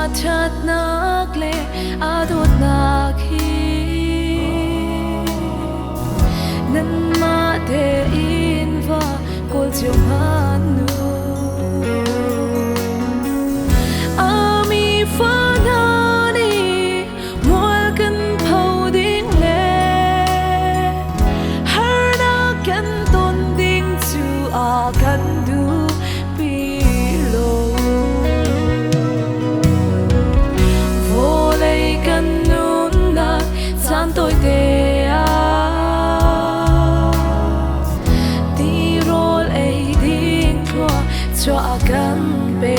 THATNAK le THATNAK hi nan ma de in va kol chiu hanu ami fa na ni mol kan phau ding le har na kan ton ding chu a kan du tôi te a ti rol ai ding thua cho a kan pe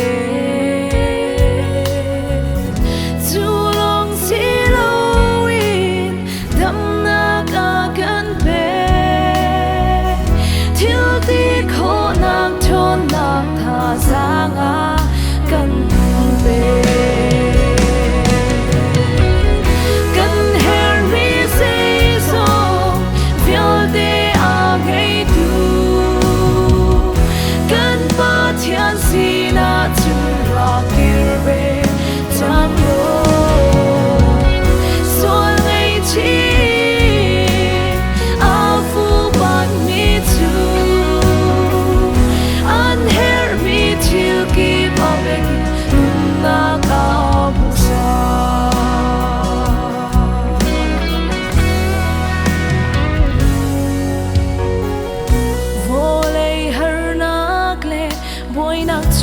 chu long si lo in dam na ka kan pe til ti kho nak thon nak tha sang a kan pe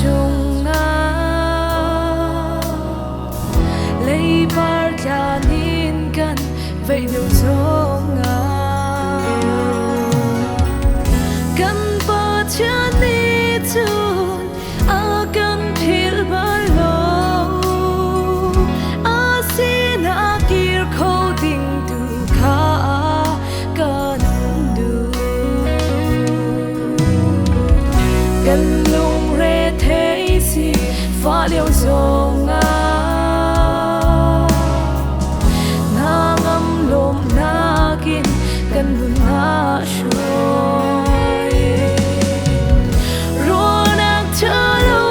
chung nga lấy bar cha nín gần vậy điều cho nga gần ba cha ní chun a gần thil ba lo a xin a kir khâu ding tu kha gần du gần fa liêu zong a na ngam lom na kin kan hun na shoi ro nak cha lo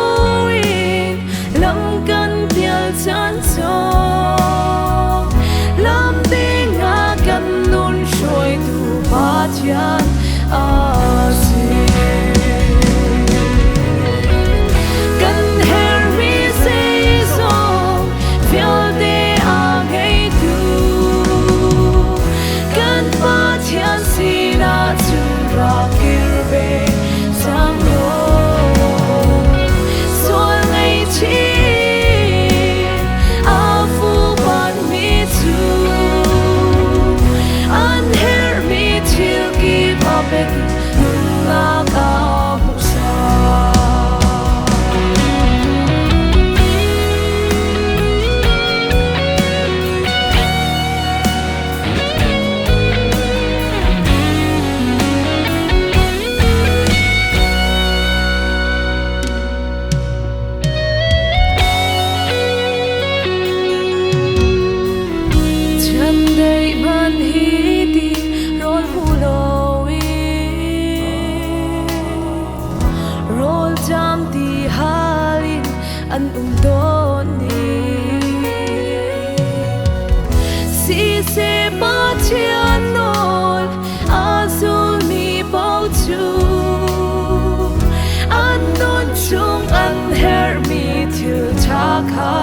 in lam kan pial chan so lam ding a kan nun shoi tu pa chian a an do ni si se pa chian nol azul mi bao chu an non chung an her mi thil cha kha